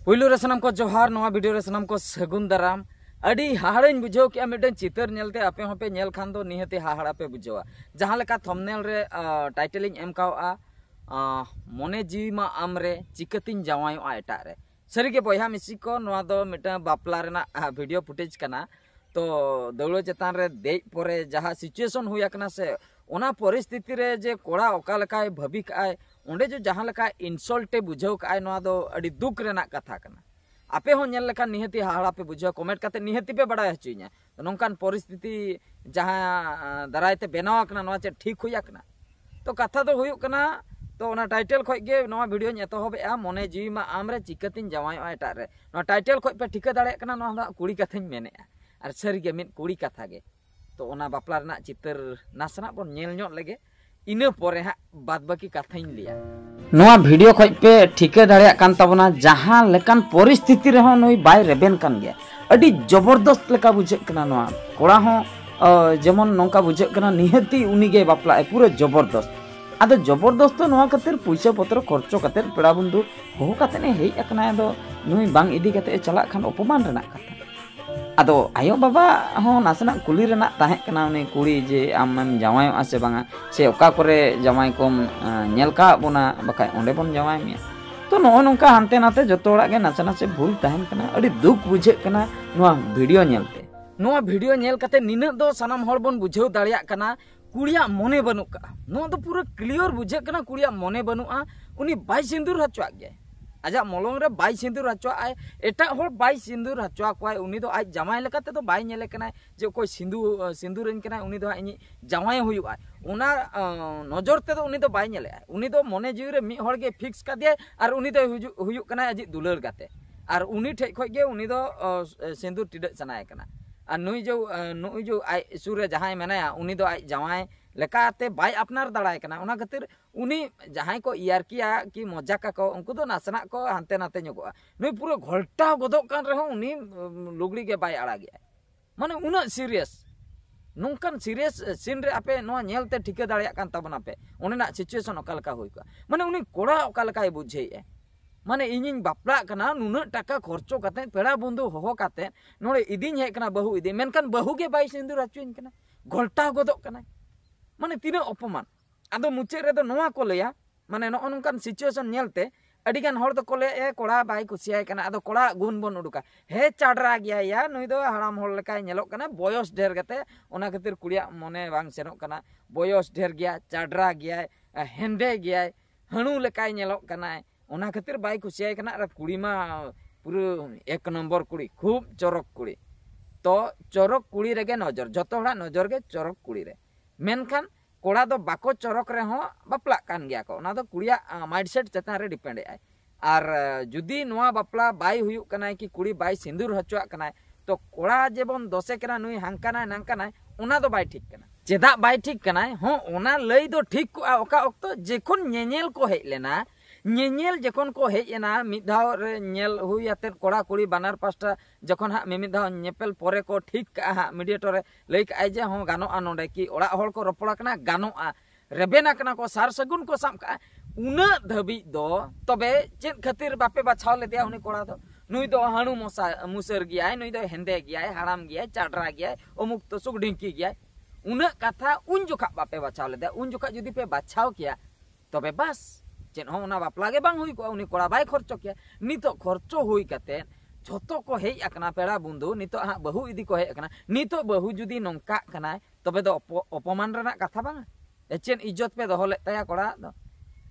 पुलू रे सनम को जोहार नवा वीडियो रे सनम को सगुन दाराम अड़ी हाहाड़ाñ बुझाव के मिटन चितर नेलते आपे होपे नेल खान दो निहते हाहाड़ा पे बुझावा जहां लेका थंबनेल रे टाइटलिंग एम कावा मने जीवी मा आमरे चिकतिन जावायोआ एटा रे सरी के बयहा मिसी को नवा दो मिटा बापला रेना वीडियो फुटेज कना तो दौड़ो चेतान रे देज परे जहां सिचुएशन हुई कना से ओना परिस्थिति रे जे कोड़ा ओका लेकाय भाबी काय ओंडे जो जहां लेका इंसल्टे बुझाव काय नवा दो अड़ी दुख रेना कथा कना आपे हो नेल लेका निहती हाहाड़ा पे बुझाव कमेंट करते निहती पे बड़ा हचुइया तो नोंकान परिस्थिति जहां दरायते बेनाव कना नवा चे ठीक हुई कना तो कथा दो हुई कना तो ओना टाइटल खoj गे नवा वीडियो एतहबेआ मने जीवी मा आमरे चिकतिन जावायोआ एटा रे नवा टाइटल खoj पे ठिका दाड़े कना नवा कुड़ी कथाñ मेनेआ और सरी गे मिद कुड़ी कथा गे तो ओना बापला रेना चितर नासना बन नेल ᱧᱚᱜ लगे इना परे हा बाद बाकी कथाñ लिया नवा वीडियो खoj पे ठिका दाड़े कान तबना जहां लेकान परिस्थिति रे हो नई बाय रेबेन कान गे अडी जबरदस्त लेका बुझे कना नवा कोड़ा हो जेमन नोंका बुझे कना निहती उनी गे बापला पूरा जबरदस्त आदो जबरदस्त नवा खातिर पैसा पत्र खर्चो खातिर पेड़ा बंधु हो काते हेज अकना दो नुई बांग इदी काते चला खान अपमान रेना कथा आदो आयो बाबा हो नासना कुली रेना ताहे कना उनी कुड़ी जे आमम जावायोआ से बांगा से ओका करे जावाय कोम नेल का बोना बकाय ओंडे बोन जावाय मिया तो नो नोंका हानते नाते जतो ओड़ा गे नासना से भूल ताहेन कना अडी दुख बुझे कना नवा वीडियो नेलते नवा वीडियो नेल काते निना दो सनाम हर बोन बुझाव दाड़िया कना कुड़िया मने बनुका नो तो पूरा क्लियर बुझे कना कुड़िया मने बनुआ उनी बाई सिंदूर हचुआ गया आजा मलंग रे बाई सिंदूर हचुआ आय एटा होर बाई सिंदूर हचुआ कोय उनी दो आज जमाय लेकाते तो बाई नेले कना जे कोई सिंदूरन कना उनी दो इनी जमाय हुयुआ उना नजर ते दो उनी दो बाई नेले उनी दो मने जीव रे मी होर गे फिक्स का दिया और उनी दो हुयुक कना अजि दुलर गाते और उनी ठे खoj गे उनी दो सिंदूर टिडक सनाय कना और नुई जो आई सुरे जहां मेनाया उनी दो आई जवाय लेकाते बाय अपनार दाड़ाय कना उना खातिर उनी जहां को इयार किया कि मजाक को उनको दो नासना को हानते नाते ᱧᱚᱜᱚᱜᱼᱟ नुई पूरा घोल्टा गदक कान रहो उनी लुगड़ी के बाय आड़ा गया माने उना सीरियस नोंकान सीरियस सीन रे आपे नो नेलते ठिका दाड़िया कान तबना पे उनेना सिचुएशन ओकालका हुई को माने उनी कोड़ा ओकालकाय बुझेए माने इनिन बापला कना नुना टाका खर्चो काते पेड़ा बंधु होहो काते नोड़े इदिन हे कना बहु इदि मेनकान बहु गे बाई सिंदूर हचुइन कना घोल्टा गदक कना माने तीना अपमान आदो मुचे रे दो नोवा को लेया माने नो नोंकान सिचुएशन नेलते अडिगान हर दो को ले ए कोड़ा बाई कुसियाय कना आदो कोड़ा गुण बन उडुका हे चाडरा गया या नुई दो हाड़ाम हर लेकाय नेलोक कना बयस ढेर गते ओना खातिर कुड़िया मने बांग सेनोक कना बयस ढेर गया चाडरा गया हेंदे गया हणु लेकाय नेलोक कना ओना खातिर बाई कुसियाय कना और कुड़ी मा पूरा एक नंबर कुड़ी खूब चरक कुड़ी तो चरक कुड़ी रेगे नजर जतो हड़ा नजर गे चरक कुड़ी रे मेनखान कोड़ा दो बाको चरक रे हो बापला कान गया को ओना दो कुड़िया माइंडसेट चेतान रे डिपेंड आय और जुदी नोआ बापला बाई हुयुक कनाय कि कुड़ी बाई सिंदूर हचुआ कनाय तो कोड़ा जेबन दोसे कना नुई हांकानाय नांकानाय ओना दो बाई ठीक कना चेदा बाई ठीक कनाय हो ओना लई दो ठीक को ओका ओक्तो जेखोन नेनेल को हेज लेना नेल जखन को हेजना मिधाव रे नेल हुई आते कोड़ा कुड़ी बानार पास्टा जखन हा मिमिधाव नेपेल परे को ठीक का हा मीडिएटर रे लई का जे हो गानोआ नोडे कि ओड़ा हर को रपड़ा कना गानोआ रेबेना कना को सार सगुन को साम का उना धबी दो तबे चेद खातिर बापे बाछाव ले दिया उनी कोड़ा दो नुई दो हाणु मुसर गया नुई दो हेंदे गया हाड़ाम गया चाडरा गया अमुक तो सुक ढिंकी गया उना कथा उन जोखा बापे बाछाव ले दिया उन जोखा जुदी पे बाछाव किया तबे बस चेन हो ना बापला गे बांग हुई को उनी कोड़ा बाय खर्चो किया नितो खर्चो हुई कते झोतो को हेज अकना पेड़ा बंधु नितो हा बहु इदी को हेज अकना नितो बहु जुदी नोंका कना तबे दो अपमान रेना कथा बांग चेन इज्जत पे दोहो ले ताया कोड़ा दो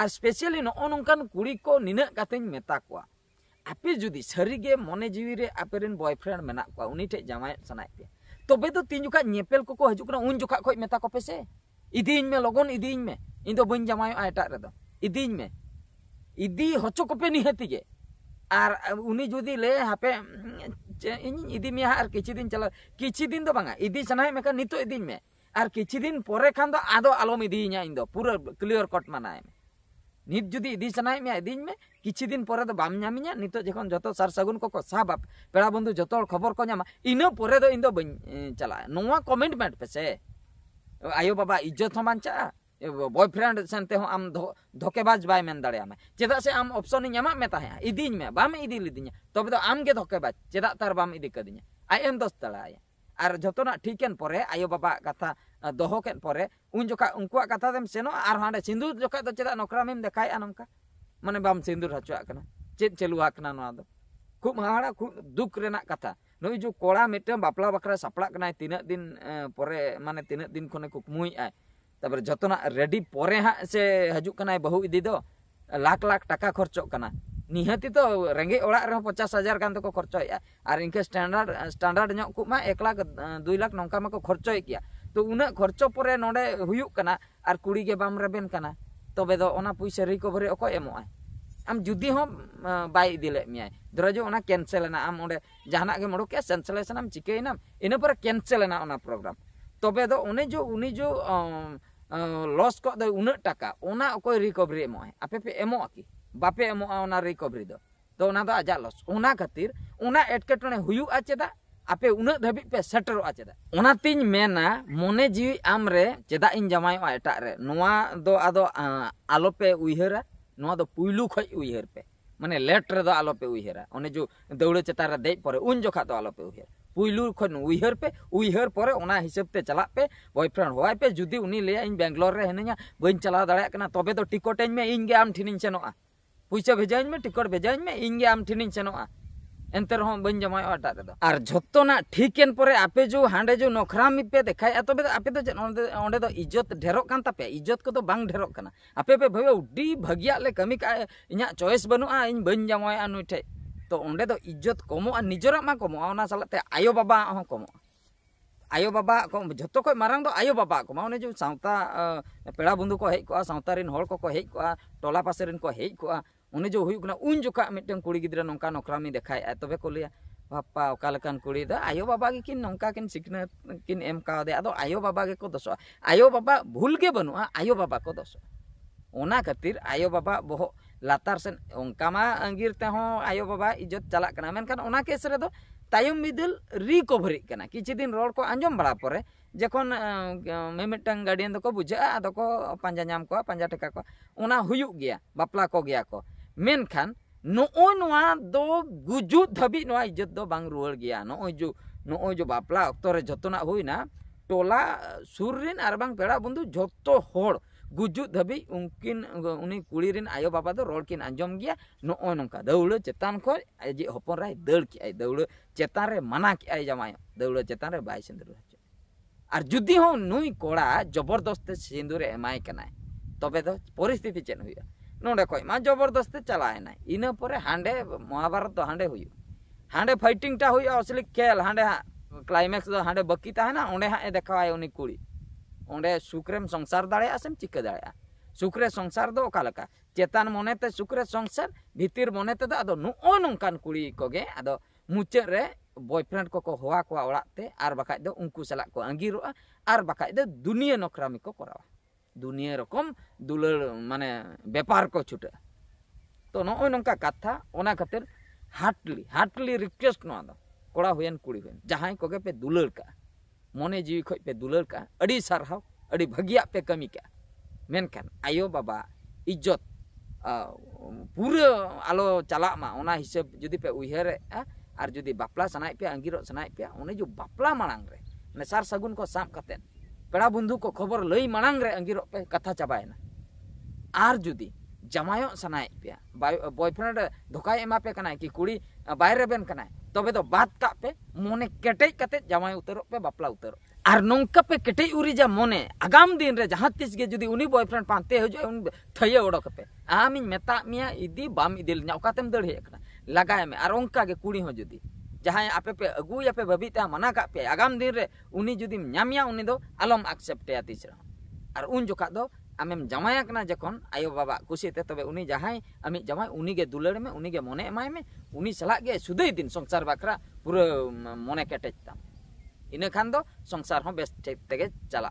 और स्पेशली नो नोंकान कुड़ी को निना कातेन मेता कोआ आपे जुदी सरी गे मने जीवी रे आपेरेन बॉयफ्रेंड मेना कोआ उनी ठे जामाय सनाय पे तबे दो तीन जुका नेपेल को हजू कना उन जुका खoj मेता को पे से इदिन में लगन इदिन में इन दो बन जामाय एटा रे दो इदिन में इदी हचो को पे निहती गे और उनी जुदी ले हापे इन इदी में और किछि दिन चला किछि दिन दो बांगा इदी सनाय मेका नितो इदिन में और किछि दिन परे खान दो आदो आलोम इदीኛ इन दो पूरा क्लियर कट मानाय में नित जुदी इदी सनाय में इदिन में किछि दिन परे दो बाम ᱧᱟᱢᱤᱧᱟ नितो जखन जतो सार सगुन को साब पेड़ा बंधु जतो खबर को ᱧᱟᱢᱟ इनो परे दो इन दो बन चला नोवा कमेंट मेट पे से आयो बाबा इज्जत हम बांचा बॉयफ्रेंड सेनते हो आम धोकेबाज बाय मेन दाड़े आमे चेदा से आम ऑप्शन इन एमा में ताहे इदिन में बाम इदी लिदिnya तबे तो आम गे धोकेबाज चेदा तार बाम इदी कदिnya आयम दोस्त तलाया आर जतोना ठीकेन परे आयो बाबा कथा दोहो केन परे उन जोका उनकुआ कथा देम सेनो आर हांडे सिंदूर जोका तो चेदा नोकरामेम देखाया नंका माने बाम सिंदूर हचुआ कना चेद चलुआ कना नोआ दो खूब हाड़ा खूब दुख रेना कथा नई जो कोड़ा मिटे बापला बकरा सापड़ा कना तीना दिन परे माने तीना दिन खने कुकमुई आय तबरे जतना रेडी परे हा से हजुक कना बहु इदी दो लाख लाख टाका खर्चोक कना निहाती तो रेंगे ओड़ा रे 50,000 गान तो खर्चोया और इनके स्टैंडर्ड ᱧᱚᱜ को मा 1 लाख 2 लाख नौका मा को खर्चोय किया तो उना खर्चो परे नोडे हुयुक कना और कुड़ी गे बाम रेबेन कना तबे दो ओना पैसा रिकवरी अको एमोय आम जुदी हो बाय इदिले मियाय दरजो ओना कैंसिल ना आम ओडे जहाना गे मोडो के कैंसिलेशन आम चिकेना इना पर कैंसिल ना ओना प्रोग्राम तबे दो उनी जो लॉस को दो उना टाका ओना अको रिकवरी एमोय आपे पे एमो आकी बापे एमो ओना रिकवरी तो ओना दो आजा लॉस ओना खातिर ओना एटकेटने हुयु आ चेदा आपे उना धबी पे सेटरो आ चेदा ओना तिन मेना मोने जीवी आमरे चेदा इन जमायो एटा रे नोआ दो आदो आलो पे उइहरा नोआ दो पुइलु खय उइहर पे माने लेट रे दो आलो पे उइहरा ओने जो दौड़े चेता रे देई परे उन जोखा दो आलो पे उइहर पुइलु खन उइहर पे उइहर परे ओना हिसाब ते चला पे बॉयफ्रेंड होय पे जुदी उनी लेया इन बेंगलोर रे हेनया बइन चला दाड़ा कना तबे तो टिकट में इन गे आम ठिनिन सेनोआ पैसा भेजाइन में टिकट भेजाइन में इन गे आम ठिनिन सेनोआ एंतर हम बन जमाय अटा रे दो आर झोत्तोना ठीकेन परे आपे जो हांडे जो नखरामी पे देखाय तबे आपे तो ओंडे दो इज्जत ढेरोक कान तापे इज्जत को तो बांग ढेरोक कना आपे पे भावे उडी भागिया ले कमी का इना चॉइस बनुआ इन बन जमाय नुई ठे तो ओंडे दो इज्जत कमो आ निजरा मा कमो ओना सालते आयो बाबा हो कमो आयो बाबा को झोत्तो को मारांग दो आयो बाबा को माने जो सावता पेड़ा बंधु को हेज को सावता रिन होल को हेज को टोला पासे रिन को हेज को उन्हें जो हुई उन जोखा मिट्टन कुड़ी गिद्रा नौका नौकरामी देखाय तबे को लिया पापा ओकालकान कुड़ी दा आयो बाबा गे किन नौका किन सिखना किन एम का दे आदो आयो बाबा गे को दोसो आयो बाबा भूल गे बनुआ आयो बाबा को दोसो ओना खातिर आयो बाबा बहु लातार सेन ओंका मा अंगीर ते हो आयो बाबा इज्जत चला कना मेनखान ओना केस रे दो तायम बिदल रिकवरी कना किछि दिन रोड को आंजम बड़ा परे जखन मेमिटन गार्डियन दो को बुझा आदो को पांजा नाम को पांजा टेका को ओना हुयु गया बापला को गया को मेनखान नोय नोआ दो गुजु धबी नोआ इज्जत दो बांग रुवल गया नोय जो बापला अक्तो रे जतोना हुइना टोला सुरिन आर बांग पेड़ा बंधु जतो होड़ गुजु धबी उनकिन उनी कुड़ी रिन आयो बाबा दो रोड किन आंजम गया नोय नोंका दौड़ चेतान को जे हपन राय दड़ की दौड़ चेतान रे मना की जमायो दौड़ चेतान रे बाय सिंदूर आर जुदी हो नुई कोड़ा जबरदस्त सिंदूर एमाय कनाय तबे दो परिस्थिति चेन हुइया नोडे कोई मा जबरदस्ती चलाएना इना परे हांडे महाभारत तो हांडे हुई हांडे फाइटिंग टा हुई असली खेल हांडे क्लाइमैक्स दो हांडे बकी ताहेना ओंडे हा देखाय उनी कुड़ी ओंडे सुक्रेम संसार दाड़े आसेम चिका दाड़े सुक्रे संसार दो ओकालका चेतान मनेते सुक्रे संसार भीतिर मनेते दो आदो नो नोंकान कुड़ी कोगे आदो मुचे रे बॉयफ्रेंड को होआ को ओड़ाते आर बाकाय दो उनकु सला को अंगीरोआ आर बाकाय दो दुनिया नखरामी को करावा दुनिया रकम दुलर माने व्यापार को छुटे तो नोय नोंका कथा ओना खातिर हार्टली रिक्वेस्ट नो दो कोड़ा हुयन कुड़ी हुयन जहां कोगे पे दुलर का मोने जीवी खो पे दुलर का अड़ी सारहाव अड़ी भगिया पे कमी का मेनखान आयो बाबा इज्जत पूरा आलो चला मा ओना हिसाब जुदी पे उइहरे आर जुदी बापला सनाय पे अंगिरो सनाय पे ओने जो बापला मांग रे ने सार सगुन को साम कते पेड़ा बंधु को खबर लई मांग रे अंगिरो पे कथा चाबायना आर जुदी जमायो सनाय पे बॉयफ्रेंड धोकाय एमा पे कनाय कि कुड़ी बायरे बेन कनाय तबे दो बात का पे मोने केटेज कते जमाय उतरो पे बापला उतरो आर नौका पे केटेज उरिजा मोने आगाम दिन रे जहां तिस गे जुदी उनी बॉयफ्रेंड पांते हो जो उन थये ओडक पे आमी मेता मिया इदी बाम इदिल न्याउकातेम दड़ हे कना लगाय में आर ओंका गे कुड़ी हो जुदी जहां आपे पे अगुया पे बबीता मना का पे आगाम दिन रे उनी जुदी न्यामिया उनी दो आलम एक्सेप्ट या तिसरा आर उन जोखा दो आमेम जमाया कना जखन आयो बाबा खुशीते तबे उनी जहां आमी जमाय उनी गे दुलड़ में उनी गे मने एमाय में उनी सला गे सुदई दिन संसार बाकरा पूरा मने केटेज ता इने खान दो संसार हो बेस तेगे चला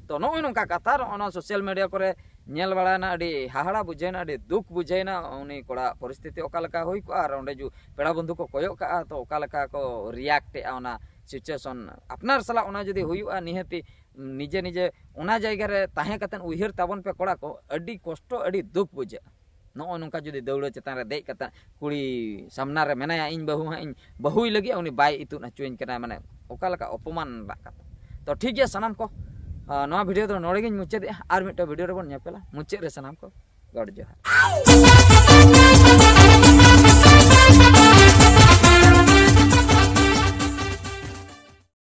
तो नोय नोंका कथा ओना सोशल मीडिया करे नेल बाड़ाना अडी हाहाड़ा बुझेना अडी दुख बुझेना उनी कोड़ा परिस्थिति ओकालका होई को आर ओंडे जो पेड़ा बंधु को कोयो का तो ओकालका को रिएक्ट ओना सिचुएशन अपनार सला ओना जदी हुयुआ निहति निजे निजे ओना जायगा रे ताहे कतन उहिर ताबन पे कोड़ा को अडी कष्ट अडी दुख बुझे नो नोका जुदी दौड़ चेतान रे देख कता कुड़ी सामना रे मेनाया इन बहुई लगी उनी बाय इतुन हचुइन कना माने ओका लका अपमान राका तो ठीक है सनाम को नवा वीडियो तो नोड़े गिन मुचे आर मिटा वीडियो रे बन नेपेला मुचे रे सनाम को गॉड जोहार।